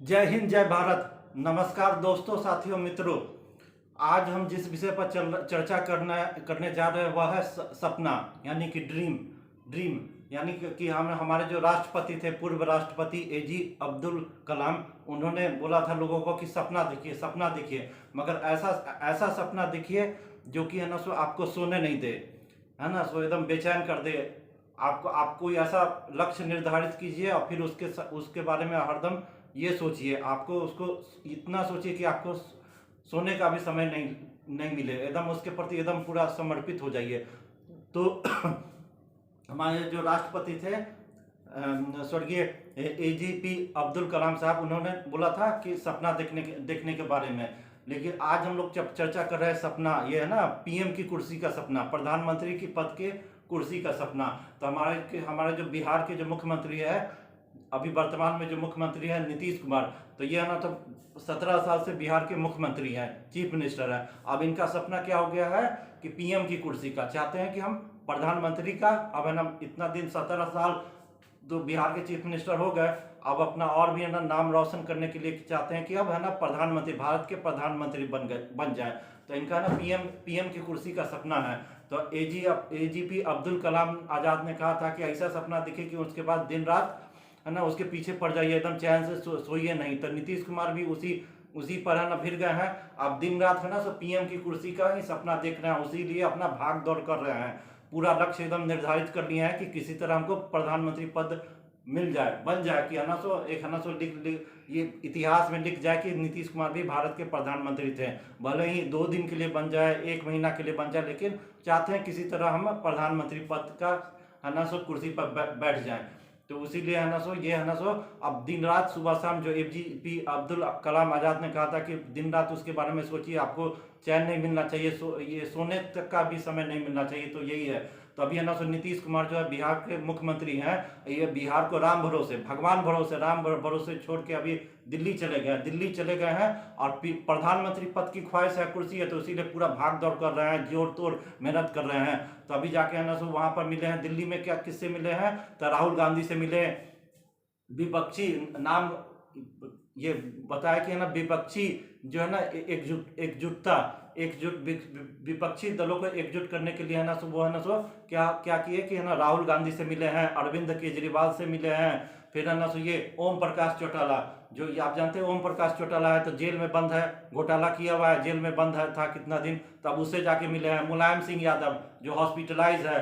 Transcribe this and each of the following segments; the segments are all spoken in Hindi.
जय हिंद, जय भारत। नमस्कार दोस्तों, साथियों, मित्रों। आज हम जिस विषय पर चर्चा करने जा रहे हैं वह है सपना, यानी कि ड्रीम। यानी कि हम हमारे जो राष्ट्रपति थे, पूर्व राष्ट्रपति एजी अब्दुल कलाम, उन्होंने बोला था लोगों को कि सपना देखिए, सपना देखिए, मगर ऐसा ऐसा सपना देखिए जो कि है ना सो आपको सोने नहीं दे, है ना, सो एकदम बेचैन कर दे। आप कोई ऐसा लक्ष्य निर्धारित कीजिए और फिर उसके बारे में हरदम ये सोचिए, आपको उसको इतना सोचिए कि आपको सोने का भी समय नहीं नहीं मिले, एकदम उसके प्रति एकदम पूरा समर्पित हो जाइए। तो हमारे जो राष्ट्रपति थे स्वर्गीय एजीपी अब्दुल कलाम साहब, उन्होंने बोला था कि सपना देखने के बारे में। लेकिन आज हम लोग जब चर्चा कर रहे हैं सपना, ये है ना पीएम की कुर्सी का सपना, प्रधानमंत्री की पद के कुर्सी का सपना। तो हमारे जो बिहार के जो मुख्यमंत्री है, अभी वर्तमान में जो मुख्यमंत्री है नीतीश कुमार, तो ये है ना, तो 17 साल से बिहार के मुख्यमंत्री हैं, चीफ मिनिस्टर है। अब इनका सपना क्या हो गया है कि पीएम की कुर्सी का चाहते हैं कि हम प्रधानमंत्री का, अब है ना इतना दिन 17 साल तो बिहार के चीफ मिनिस्टर हो गए, अब अपना और भी है ना नाम रोशन करने के लिए चाहते हैं कि अब है ना प्रधानमंत्री, भारत के प्रधानमंत्री बन जाए। तो इनका ना पीएम की कुर्सी का सपना है। तो एजीपी अब्दुल कलाम आजाद ने कहा था कि ऐसा सपना दिखे कि उसके बाद दिन रात है ना उसके पीछे पड़ जाइए, एकदम चैन से सोइए नहीं। तो नीतीश कुमार भी उसी पर है ना फिर गए हैं। अब दिन रात है ना सब पीएम की कुर्सी का ही सपना देख रहे हैं, उसी लिए अपना भाग दौड़ कर रहे हैं। पूरा लक्ष्य एकदम निर्धारित कर लिया है कि किसी तरह हमको प्रधानमंत्री पद मिल जाए, बन जाए, कि है ना सो एक है ना सो ये इतिहास में लिख जाए कि नीतीश कुमार भी भारत के प्रधानमंत्री थे। भले ही 2 दिन के लिए बन जाए, 1 महीना के लिए बन जाए, लेकिन चाहते हैं किसी तरह हम प्रधानमंत्री पद का है ना सो कुर्सी पर बैठ जाएं। तो इसीलिए है ना सो ये है ना सो अब दिन रात सुबह शाम, जो एजीपी अब्दुल कलाम आजाद ने कहा था कि दिन रात उसके बारे में सोचिए, आपको चैन नहीं मिलना चाहिए, ये सोने तक का भी समय नहीं मिलना चाहिए। तो यही है। तो अभी है ना सो नीतीश कुमार जो है बिहार के मुख्यमंत्री हैं, ये बिहार को राम भरोसे, भगवान भरोसे, राम भरोसे छोड़ के अभी दिल्ली चले गए हैं। और प्रधानमंत्री पद की ख्वाहिश है, कुर्सी है, तो इसीलिए पूरा भाग दौड़ कर रहे हैं, जोर तोड़ मेहनत कर रहे हैं। तो अभी जाके है ना सो वहां पर मिले हैं दिल्ली में, क्या किससे मिले हैं, तो राहुल गांधी से मिले। विपक्षी नाम ये बताया कि है ना विपक्षी जो है ना एकजुट विपक्षी दलों को एकजुट करने के लिए है ना सो वो है ना सो क्या क्या किए कि है ना राहुल गांधी से मिले हैं, अरविंद केजरीवाल से मिले हैं, फिर है ना सो ये ओम प्रकाश चौटाला, जो ये आप जानते हैं ओम प्रकाश चौटाला है तो जेल में बंद है, घोटाला किया हुआ है, जेल में बंद है था कितना दिन, तब उससे जाके मिले हैं। मुलायम सिंह यादव जो हॉस्पिटलाइज है,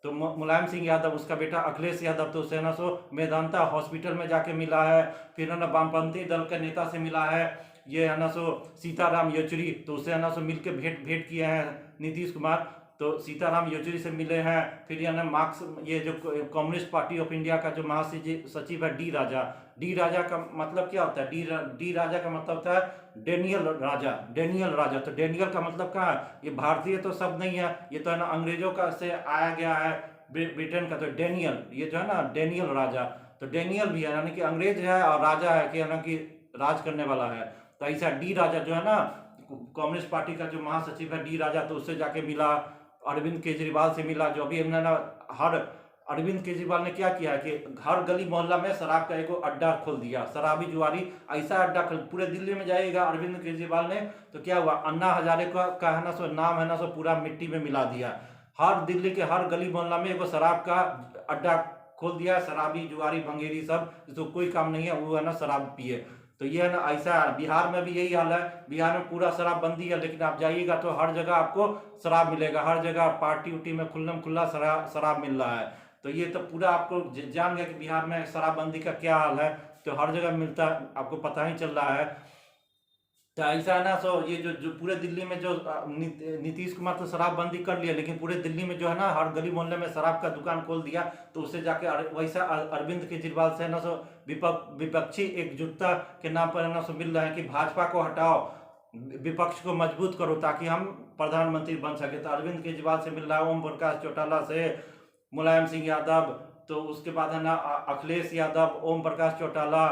तो मुलायम सिंह यादव, उसका बेटा अखिलेश यादव, तो उससे ना सो मेदांता हॉस्पिटल में जाके मिला है। फिर है ना वामपंथी दल के नेता से मिला है, ये है ना सो सीताराम येचुरी, तो उससे है ना सो मिलके भेंट किए हैं नीतीश कुमार, तो सीताराम येचुरी से मिले हैं। फिर है ना मार्क्स ये जो कम्युनिस्ट पार्टी ऑफ इंडिया का जो महासचिव है डी राजा का मतलब क्या होता है, डी राजा का मतलब होता है डेनियल राजा। तो डेनियल का मतलब कहाँ है, ये भारतीय तो शब्द नहीं है, ये तो है ना अंग्रेजों का से आया गया है, ब्रिटेन का। तो डेनियल, ये जो है ना डेनियल राजा, तो डेनियल भी है यानी कि अंग्रेज है, और राजा है कि है ना कि राज करने वाला है। तो ऐसा डी राजा जो है ना कम्युनिस्ट पार्टी का जो महासचिव है डी राजा, तो उससे जाके मिला। अरविंद केजरीवाल से मिला, जो अभी हमने ना हर अरविंद केजरीवाल ने क्या किया कि हर गली मोहल्ला में शराब का एक अड्डा खोल दिया, शराबी जुआरी ऐसा अड्डा खोल, पूरे दिल्ली में जाइएगा अरविंद केजरीवाल ने, तो क्या हुआ, अन्ना हजारे का है ना सो नाम है ना सो पूरा मिट्टी में मिला दिया। हर दिल्ली के हर गली मोहल्ला में एक शराब का अड्डा खोल दिया, शराबी जुआरी भंगेरी सब, जिसको कोई काम नहीं है वो है ना शराब पिए। तो ये है ना ऐसा है, बिहार में भी यही हाल है, बिहार में पूरा शराबबंदी है, लेकिन आप जाइएगा तो हर जगह आपको शराब मिलेगा, हर जगह पार्टी उटी में खुल्लम खुल्ला शराब मिल रहा है। तो ये तो पूरा आपको जान गया कि बिहार में शराबबंदी का क्या हाल है, तो हर जगह मिलता है, आपको पता ही चल रहा है। तो ऐसा है ना सो ये जो पूरे दिल्ली में जो नीतीश कुमार तो शराबबंदी कर लिया, लेकिन पूरे दिल्ली में जो है ना हर गली मोहल्ले में शराब का दुकान खोल दिया, तो उससे जाके वैसा अरविंद केजरीवाल से है ना सो विपक्षी एकजुटता के नाम पर है ना सो मिल रहा है कि भाजपा को हटाओ, विपक्ष को मजबूत करो ताकि हम प्रधानमंत्री बन सके। तो अरविंद केजरीवाल से मिल रहा है, ओम प्रकाश चौटाला से, मुलायम सिंह यादव, तो उसके बाद है ना अखिलेश यादव, ओम प्रकाश चौटाला,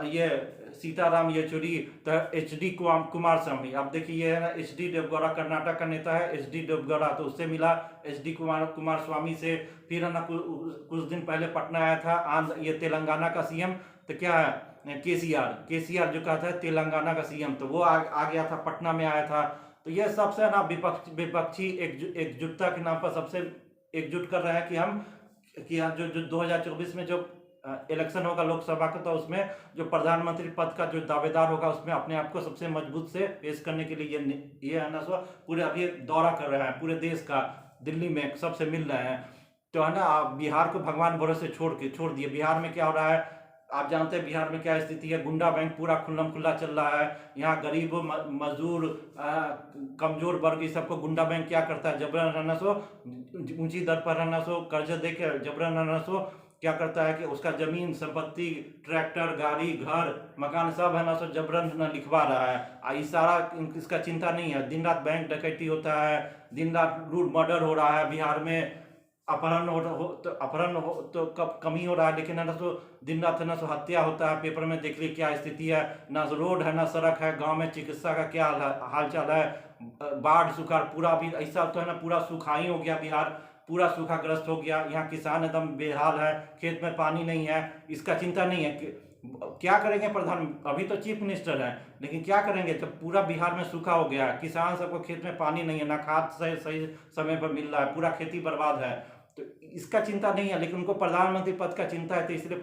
ये सीताराम येचुरी, तो HD कुमार स्वामी। अब देखिए ये है ना HD देवगौड़ा, कर्नाटक का नेता है HD देवगौड़ा, तो उससे मिला HD कुमार स्वामी से। फिर है ना कुछ दिन पहले पटना आया था ये तेलंगाना का सीएम, तो क्या है, केसीआर जो कहता है तेलंगाना का सीएम, तो वो आ गया था, पटना में आया था। तो ये सबसे ना विपक्षी एकजुटता के नाम पर सबसे एकजुट कर रहे हैं कि हम जो 2024 में जो इलेक्शन होगा लोकसभा का, तो उसमें जो प्रधानमंत्री पद का जो दावेदार होगा उसमें अपने आप को सबसे मजबूत से पेश करने के लिए ये है ना सो पूरे अभी दौरा कर रहे हैं पूरे देश का, दिल्ली में सबसे मिल रहे हैं। तो है ना, आप बिहार को भगवान भरोसे छोड़ दिए। बिहार में क्या हो रहा है, आप जानते हैं बिहार में क्या स्थिति है, गुंडा बैंक पूरा खुल्लम खुल्ला चल रहा है। यहाँ गरीब मजदूर कमजोर वर्ग इस सबको गुंडा बैंक क्या करता है, जबरन रहना सो ऊंची दर पर रहना सो कर्ज दे के जबरन रहना सो क्या करता है कि उसका जमीन संपत्ति ट्रैक्टर गाड़ी घर मकान सब है ना सो जबरन न लिखवा रहा है। इस सारा इसका चिंता नहीं है, दिन रात बैंक डकैती होता है, दिन रात लूट मर्डर हो रहा है बिहार में, अपहरण हो तो कमी हो रहा है, लेकिन है ना सो दिन रात है ना सो हत्या होता है। पेपर में देख ली क्या स्थिति है, ना रोड है ना सड़क है, गांव में चिकित्सा का क्या हाल चाल है, बाढ़ सुखाड़ पूरा भी ऐसा तो है ना, पूरा सूखा ही हो गया बिहार, पूरा सूखाग्रस्त हो गया। यहाँ किसान एकदम बेहाल है, खेत में पानी नहीं है, इसका चिंता नहीं है कि क्या करेंगे प्रधान, अभी तो चीफ मिनिस्टर है, लेकिन क्या करेंगे जब पूरा बिहार में सूखा हो गया, किसान सबको खेत में पानी नहीं है, ना खाद सही समय पर मिल रहा है, पूरा खेती बर्बाद है। तो इसका चिंता नहीं है, लेकिन उनको प्रधानमंत्री पद का चिंता है। तो इसलिए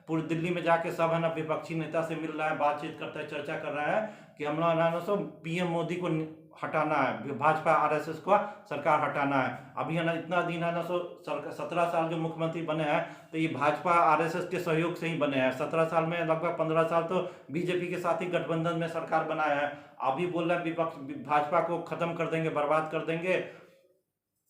पूरे दिल्ली में जाके सब है ना विपक्षी नेता से मिल रहा है, बातचीत करता है, चर्चा कर रहा है कि हम लोग पीएम मोदी को हटाना है, भाजपा आरएसएस को सरकार हटाना है। अभी है ना इतना दिन है ना 17 साल जो मुख्यमंत्री बने हैं, तो ये भाजपा आरएसएस के सहयोग से ही बने हैं। 17 साल में लगभग 15 साल तो बीजेपी के साथ ही गठबंधन में सरकार बनाया है। अभी बोल रहे हैं विपक्ष भाजपा को खत्म कर देंगे, बर्बाद कर देंगे।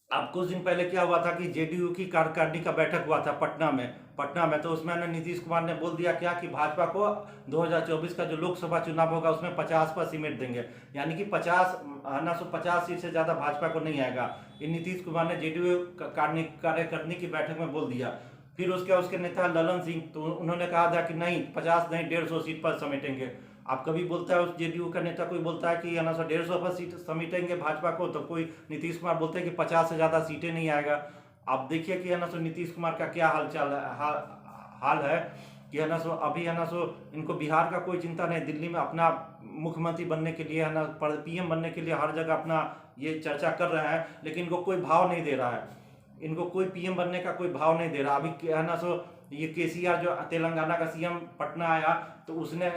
अब कुछ दिन पहले क्या हुआ था कि जेडीयू की कार्यकारिणी का बैठक हुआ था पटना में, तो उसमें नीतीश कुमार ने बोल दिया क्या कि भाजपा को 2024 का जो लोकसभा चुनाव होगा उसमें 50 पर सिमट देंगे, यानी कि 50 सीट से ज्यादा भाजपा को नहीं आएगा। ये नीतीश कुमार ने जेडीयू कार्यकारिणी की बैठक में बोल दिया। फिर उसके नेता ललन सिंह, तो उन्होंने कहा था कि नहीं 50 नहीं 150 सीट पर समेटेंगे। आप कभी बोलता है उस जेडीयू का नेता, कोई बोलता है कि 150 पर सीट समेटेंगे भाजपा को, तो कोई नीतीश कुमार बोलते हैं कि 50 से ज्यादा सीटें नहीं आएगा। आप देखिए कि नीतीश कुमार का क्या हाल है कि अभी इनको बिहार का कोई चिंता नहीं, दिल्ली में अपना मुख्यमंत्री बनने के लिए पीएम बनने के लिए हर जगह अपना ये चर्चा कर रहे हैं, लेकिन इनको कोई भाव नहीं दे रहा है, इनको कोई पीएम बनने का कोई भाव नहीं दे रहा। अभी ये केसीआर जो तेलंगाना का सीएम पटना आया, तो उसने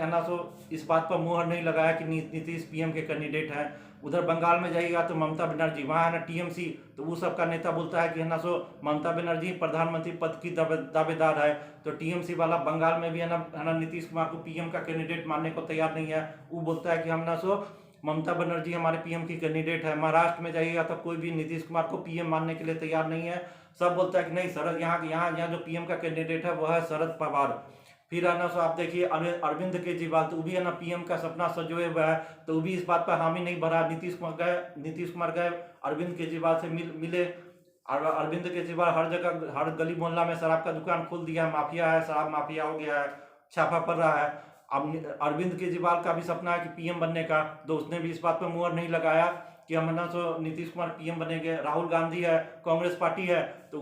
इस बात पर मुहर नहीं लगाया कि नीतीश पीएम के कैंडिडेट हैं। उधर बंगाल में जाइएगा तो ममता बनर्जी, वहाँ है ना टीएमसी, तो वो सबका नेता बोलता है कि ममता बनर्जी प्रधानमंत्री पद की दावेदार है। तो टीएमसी वाला बंगाल में भी है ना नीतीश कुमार को पीएम का कैंडिडेट मानने को तैयार नहीं है। वो बोलता है कि ममता बनर्जी हमारे पीएम की कैंडिडेट है। महाराष्ट्र में जाइएगा तो कोई भी नीतीश कुमार को पीएम मानने के लिए तैयार नहीं है, सब बोलता है कि नहीं शरद, यहाँ जो पीएम का कैंडिडेट है वह है शरद पवार। फिर है ना आप देखिए अरविंद केजरीवाल, तो वो भी है ना पीएम का सपना सजोए हुआ है, तो वो भी इस बात पर हामी नहीं भरा। नीतीश कुमार गए अरविंद केजरीवाल से मिले। अरविंद केजरीवाल हर जगह हर गली मोहल्ला में शराब का दुकान खोल दिया है, माफिया है, शराब माफिया हो गया है, छापा पड़ रहा है। अब अरविंद केजरीवाल का भी सपना है कि पीएम बनने का, तो उसने भी इस बात पर मुहर नहीं लगाया कि हम नीतीश कुमार पीएम बनेंगे। राहुल गांधी है, कांग्रेस पार्टी है, तो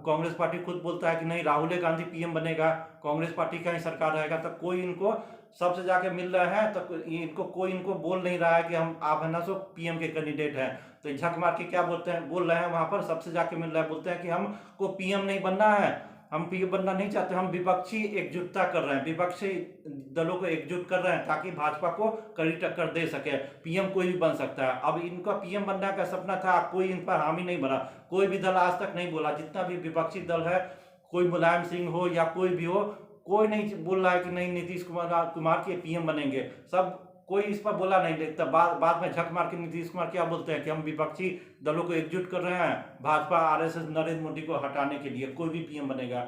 कांग्रेस पार्टी खुद बोलता है कि नहीं राहुल गांधी पीएम बनेगा, कांग्रेस पार्टी का ही सरकार रहेगा। तो कोई इनको सबसे जाके मिल रहे हैं, तो कोई इनको बोल नहीं रहा है कि आप है ना पीएम के कैंडिडेट हैं। तो झक मार के क्या बोल रहे हैं वहां पर सबसे जाके मिल रहा है, बोलते हैं कि हमको पीएम नहीं बनना है, हम पीएम बनना नहीं चाहते, हम विपक्षी एकजुटता कर रहे हैं, विपक्षी दलों को एकजुट कर रहे हैं ताकि भाजपा को कड़ी टक्कर दे सके। पीएम कोई भी बन सकता है। अब इनका पीएम बनने का सपना था, कोई इन पर हामी नहीं भरा, कोई भी दल आज तक नहीं बोला, जितना भी विपक्षी दल है, कोई मुलायम सिंह हो या कोई भी हो, कोई नहीं बोल रहा है कि नहीं नीतीश कुमार के पीएम बनेंगे। सब कोई इस पर बोला नहीं, देखता बाद में झक मार के नीतीश कुमार क्या बोलते हैं कि हम विपक्षी दलों को एकजुट कर रहे हैं भाजपा आरएसएस नरेंद्र मोदी को हटाने के लिए, कोई भी पीएम बनेगा।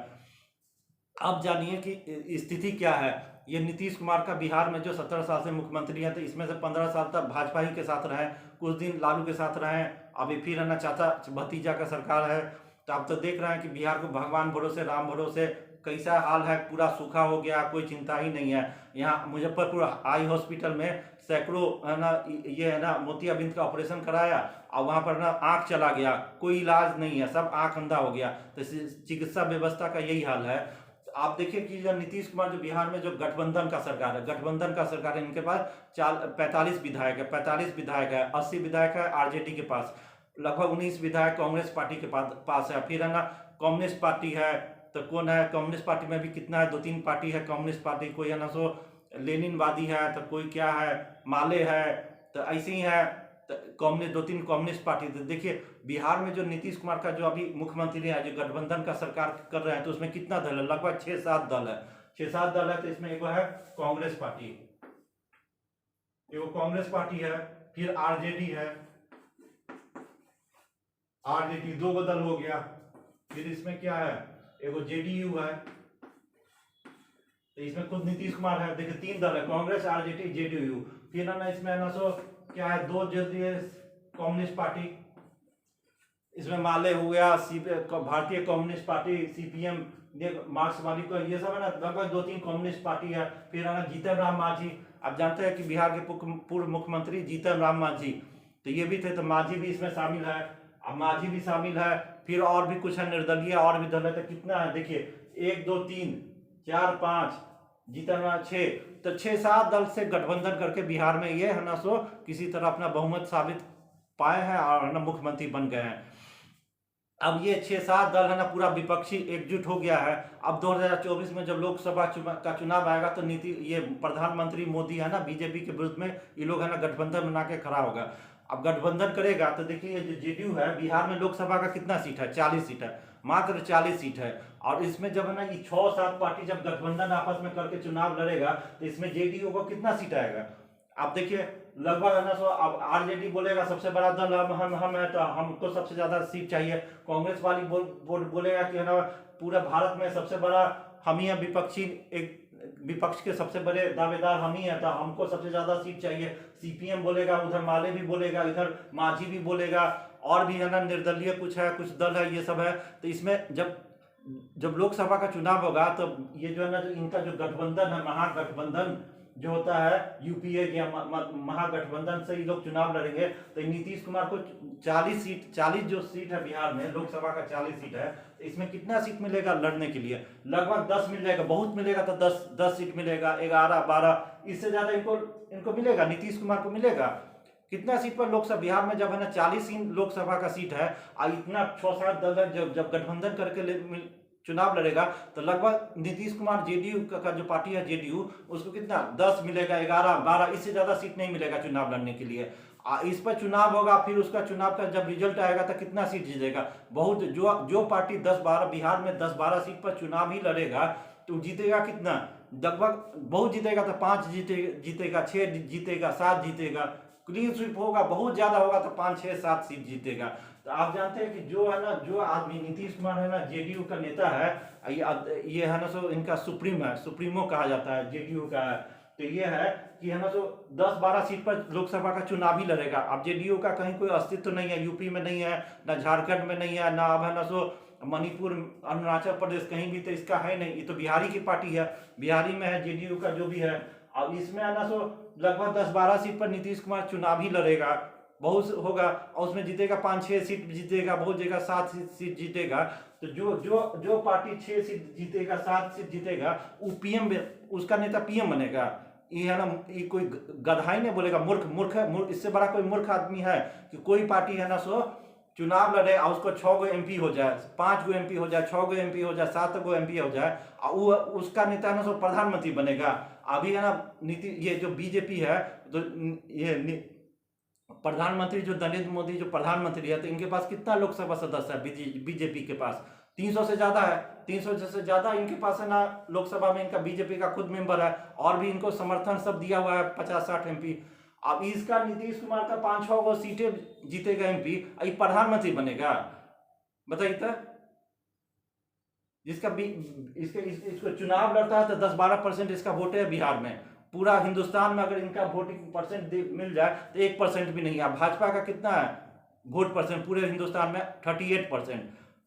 अब जानिए कि स्थिति क्या है। ये नीतीश कुमार का बिहार में जो 17 साल से मुख्यमंत्री है, तो इसमें से 15 साल तक भाजपा ही के साथ रहे, कुछ दिन लालू के साथ रहे, अभी फिर है ना चाचा भतीजा का सरकार है। तो आप तो देख रहे हैं कि बिहार को भगवान भरोसे राम भरोसे कैसा हाल है, पूरा सूखा हो गया, कोई चिंता ही नहीं है। यहाँ मुजफ्फरपुर आई हॉस्पिटल में सैकड़ों है ना ये है ना मोतियाबिंद का ऑपरेशन कराया, और वहाँ पर ना आँख चला गया, कोई इलाज नहीं है, सब आँख अंधा हो गया। तो चिकित्सा व्यवस्था का यही हाल है। आप देखिए कि जो नीतीश कुमार जो बिहार में जो गठबंधन का सरकार है, गठबंधन का सरकार है, इनके पास 45 विधायक है, 45 विधायक है, 80 विधायक है आरजेडी के पास, लगभग 19 विधायक कांग्रेस पार्टी के पास है, फिर है ना कम्युनिस्ट पार्टी है, तो कौन है कम्युनिस्ट पार्टी में भी कितना है, 2-3 पार्टी है कम्युनिस्ट पार्टी, कोई है ना सो लेनिनवादी है, तो कोई क्या है माले है, तो ऐसे ही है कम्युनिस्ट, 2-3 कम्युनिस्ट पार्टी। तो देखिए बिहार में जो नीतीश कुमार का जो अभी मुख्यमंत्री है, जो गठबंधन का सरकार कर रहे हैं, तो उसमें कितना दल है, लगभग 6-7 दल है, 6-7 दल है। तो इसमें एक है कांग्रेस पार्टी, एक कांग्रेस पार्टी है, फिर आरजेडी है, आरजेडी 2 दल हो गया, फिर इसमें क्या है एगो जेडीयू है, तो इसमें खुद नीतीश कुमार है, देखिए 3 दल है, कांग्रेस आरजेडी जेडीयू, फिर है ना इसमें ना सो क्या है 2 जल्दी कम्युनिस्ट पार्टी, इसमें माले हो गया, भारतीय कम्युनिस्ट पार्टी, सीपीएम, मार्क्सवादी को, ये सब है ना लगभग 2-3 कम्युनिस्ट पार्टी है। फिर है ना जीतन राम मांझी, आप जानते हैं कि बिहार के पूर्व मुख्यमंत्री जीतन राम मांझी, तो ये भी थे, तो मांझी भी इसमें शामिल है, अब मांझी भी शामिल है, फिर और भी कुछ है निर्दलीय और भी दल है, तो कितना है देखिए 1 2 3 4 5 जीतन राम 6, तो 6-7 दल से गठबंधन करके बिहार में ये है ना सो किसी तरह अपना बहुमत साबित पाए हैं और है ना मुख्यमंत्री बन गए हैं। अब ये 6-7 दल है ना पूरा विपक्षी एकजुट हो गया है। अब 2024 में जब लोकसभा का चुनाव आएगा तो ये प्रधानमंत्री मोदी है ना बीजेपी के विरुद्ध में ये लोग है ना गठबंधन बना के खड़ा होगा। अब गठबंधन करेगा तो देखिए ये जो जेडीयू है बिहार में लोकसभा का कितना सीट है, 40 सीट है, मात्र 40 सीट है। और इसमें जब है ना ये 6-7 पार्टी जब गठबंधन आपस में करके चुनाव लड़ेगा तो इसमें जेडीयू को कितना सीट आएगा, आप देखिए लगभग है ना सो। अब आरजेडी बोलेगा सबसे बड़ा दल हम है, तो हमको सबसे ज्यादा सीट चाहिए। कांग्रेस वाली बोलेगा कि है ना पूरे भारत में सबसे बड़ा हम ही है, विपक्ष के सबसे बड़े दावेदार हम ही है, तो हमको सबसे ज्यादा सीट चाहिए। सीपीएम बोलेगा, उधर माले भी बोलेगा, इधर मांझी भी बोलेगा, और भी है ना निर्दलीय कुछ है, कुछ दल है, ये सब है। तो इसमें जब लोकसभा का चुनाव होगा तो ये जो है ना जो इनका जो गठबंधन है, महागठबंधन जो होता है यूपीए या महागठबंधन से ये लोग चुनाव लड़ेंगे। तो नीतीश कुमार को 40 जो सीट है बिहार में, लोकसभा का 40 सीट है, तो इसमें कितना सीट मिलेगा लड़ने के लिए, लगभग 10 मिल जाएगा, बहुत मिलेगा तो 10 सीट मिलेगा, 11-12, इससे ज्यादा इनको मिलेगा, नीतीश कुमार को मिलेगा। कितना सीट पर लोकसभा बिहार में जब है ना 40 लोकसभा का सीट है और इतना 6-7 दल जब गठबंधन करके चुनाव लड़ेगा तो लगभग नीतीश कुमार जेडीयू का जो पार्टी है जेडीयू, उसको कितना 10 मिलेगा, 11-12, इससे ज्यादा सीट नहीं मिलेगा चुनाव लड़ने के लिए। इस पर चुनाव होगा, फिर उसका चुनाव का जब रिजल्ट आएगा तो कितना सीट जीतेगा, बहुत जो पार्टी 10-12 बिहार में 10-12 सीट पर चुनाव ही लड़ेगा तो जीतेगा कितना, लगभग बहुत जीतेगा तो 5 जीतेगा, 6 जीतेगा, 7 जीतेगा, क्लीन स्वीप होगा, बहुत ज्यादा होगा तो 5-6-7 सीट जीतेगा। तो आप जानते हैं कि जो है ना जो आदमी नीतीश कुमार है ना जेडीयू का नेता है, ये है ना सो इनका सुप्रीमो कहा जाता है, जेडीयू का है। तो ये है कि है ना सो 10-12 सीट पर लोकसभा का चुनाव ही लड़ेगा। अब जेडीयू का कहीं कोई अस्तित्व नहीं है, यूपी में नहीं है, ना झारखंड में नहीं है, ना अब है ना सो मणिपुर, अरुणाचल प्रदेश, कहीं भी तो इसका है नहीं, ये तो बिहारी की पार्टी है, बिहारी में है जेडीयू का जो भी है। अब इसमें है ना सो लगभग 10-12 सीट पर नीतीश कुमार चुनाव ही लड़ेगा, बहुत होगा, और उसमें जीतेगा 5-6 सीट जीतेगा, बहुत जगह 7 सीट जीतेगा। तो जो पार्टी 6 सीट जीतेगा, 7 सीट जीतेगा, वो पीएम, उसका नेता पीएम बनेगा। ये है ना, ये कोई गधाई नहीं बोलेगा, मूर्ख, इससे बड़ा कोई मूर्ख आदमी है कि कोई पार्टी है ना सो चुनाव लड़े और उसको 6 गो एमपी हो जाए, 5 गो एमपी हो जाए, 6 गो एमपी हो जाए, 7 गो एमपी हो जाए, और वो उसका नेता ना सो प्रधानमंत्री बनेगा। अभी है ना ये जो बीजेपी है, तो ये प्रधानमंत्री जो नरेंद्र मोदी जो प्रधानमंत्री है, तो इनके पास कितना लोकसभा सदस्य है बीजेपी के पास, 300 से ज्यादा है, 300 से ज्यादा इनके पास है ना लोकसभा में, इनका बीजेपी का खुद मेंबर है, और भी इनको समर्थन सब दिया हुआ है 50-60 एमपी। अब इसका नीतीश कुमार का 5-6 गो सीटें जीतेगा एमपी, ये प्रधानमंत्री बनेगा, बताइए तो। इसको चुनाव लड़ता है तो 10-12% इसका वोट है बिहार में, पूरा हिंदुस्तान में अगर इनका वोटिंग परसेंट मिल जाए तो 1% भी नहीं है। भाजपा का कितना है वोट परसेंट पूरे हिंदुस्तान में, 38%,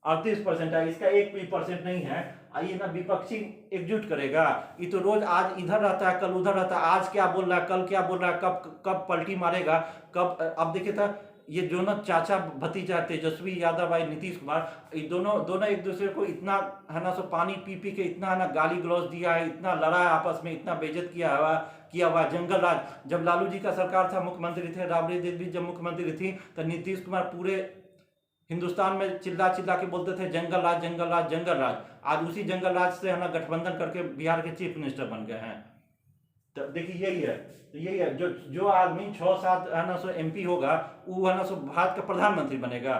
38% है, इसका 1% नहीं है। ये ना विपक्षी एकजुट करेगा, ये तो रोज आज इधर रहता है, कल उधर रहता है, आज क्या बोल रहा है, कल क्या बोल रहा है, कब पलटी मारेगा, कब। अब देखिए था ये दोनों चाचा भतीजा तेजस्वी यादव भाई नीतीश कुमार, ये दोनों दोनों एक दूसरे को इतना है ना सो पानी पी पी के इतना है ना गाली गलौज दिया है, इतना लड़ा है आपस में, इतना बेइज्जत किया हुआ। जंगल राज जब लालू जी का सरकार था, मुख्यमंत्री थे, राबड़ी देवी जब मुख्यमंत्री थी, तो नीतीश कुमार पूरे हिंदुस्तान में चिल्ला चिल्ला के बोलते थे जंगल राज जंगल राज जंगल राज। आज उसी जंगल राज से है ना गठबंधन करके बिहार के चीफ मिनिस्टर बन गए हैं। तो देखिए यही है, तो यही है, जो जो आदमी 6-7 है ना सो एमपी होगा, वो है ना सो भारत का प्रधानमंत्री बनेगा।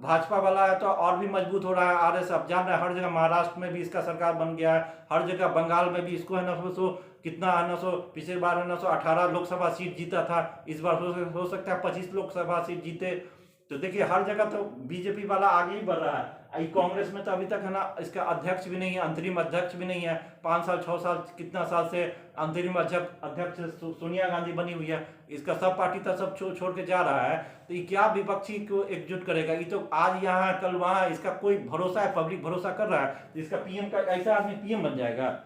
भाजपा वाला है तो और भी मजबूत हो रहा है। आरएस आप जान रहे हैं, हर जगह महाराष्ट्र में भी इसका सरकार बन गया है, हर जगह बंगाल में भी इसको है ना सो कितना है ना सो, पिछले बार है ना सो 18 लोकसभा सीट जीता था, इस बार हो सकता है 25 लोकसभा सीट जीते। तो देखिए हर जगह तो बीजेपी वाला आगे ही बढ़ रहा है। कांग्रेस में तो अभी तक है ना इसका अध्यक्ष भी नहीं है, अंतरिम अध्यक्ष भी नहीं है। 5 साल 6 साल कितना साल से अंतरिम अध्यक्ष सोनिया गांधी बनी हुई है। इसका सब पार्टी तो सब छोड़ के जा रहा है, तो ये क्या विपक्षी को एकजुट करेगा? ये तो आज यहाँ कल वहाँ, इसका कोई भरोसा है? पब्लिक भरोसा कर रहा है तो इसका पीएम का, ऐसा आदमी पीएम बन जाएगा?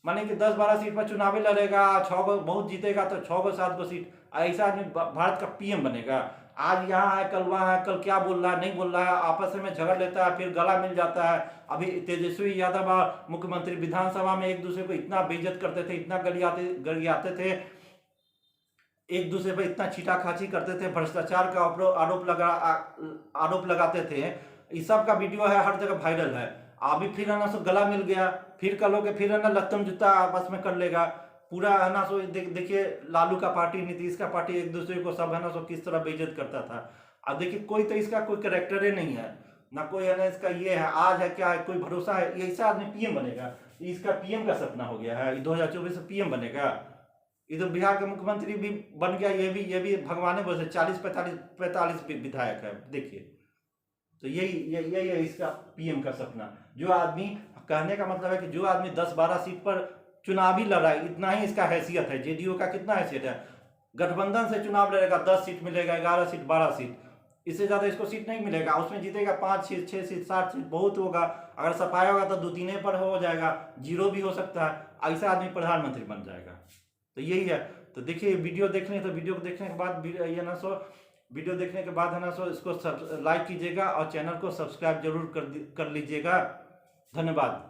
माने कि 10-12 सीट पर चुनावी लड़ेगा, 6 गो बहुत जीतेगा तो 6 गो 7 गो सीट, ऐसा आदमी भारत का पीएम बनेगा? आज यहाँ है कल वहाँ है, कल क्या बोल रहा है नहीं बोल रहा है, आपस में झगड़ लेता है, फिर गला मिल जाता है। अभी तेजस्वी यादव मुख्यमंत्री विधानसभा में एक दूसरे को इतना बेइज्जत करते थे, इतना गरियाते थे, एक दूसरे पर इतना छीटाखाची करते थे, भ्रष्टाचार का आरोप लगाते थे। इस सब का वीडियो है, हर जगह वायरल है। अभी फिर है ना सो गला मिल गया, फिर कल हो के फिर है ना लत्तम जूता आपस में कर लेगा पूरा है ना सो। देखिए लालू का पार्टी, नीतीश का पार्टी, एक दूसरे को सब है ना सो किस तरह बेइज्जत करता था। अब देखिए कोई तो इसका कोई कैरेक्टर ही नहीं है, ना कोई है ना इसका ये है, आज है क्या है, कोई भरोसा है? ये ऐसा आदमी पीएम बनेगा? इसका पीएम का सपना हो गया है, 2024 से पीएम बनेगा। ये तो बिहार के मुख्यमंत्री भी बन गया, ये भी भगवान बोले 40-45 विधायक है देखिए। तो यही है इसका पीएम का सपना। जो आदमी, कहने का मतलब है कि जो आदमी 10-12 सीट पर चुनावी लड़ा, इतना ही इसका हैसियत है। जेडीयू का कितना हैसियत है? गठबंधन से चुनाव लड़ेगा, 10 सीट मिलेगा, 11 सीट 12 सीट, इससे ज्यादा इसको सीट नहीं मिलेगा। उसमें जीतेगा 5 सीट 6 सीट 7 सीट बहुत होगा। अगर सफाया होगा तो 2-3 पर हो जाएगा, 0 भी हो सकता है। ऐसा आदमी प्रधानमंत्री बन जाएगा। तो यही है। तो देखिए वीडियो देखने, तो वीडियो को देखने के बाद ये ना सो, वीडियो देखने के बाद है ना सो इसको लाइक कीजिएगा और चैनल को सब्सक्राइब जरूर कर लीजिएगा। धन्यवाद।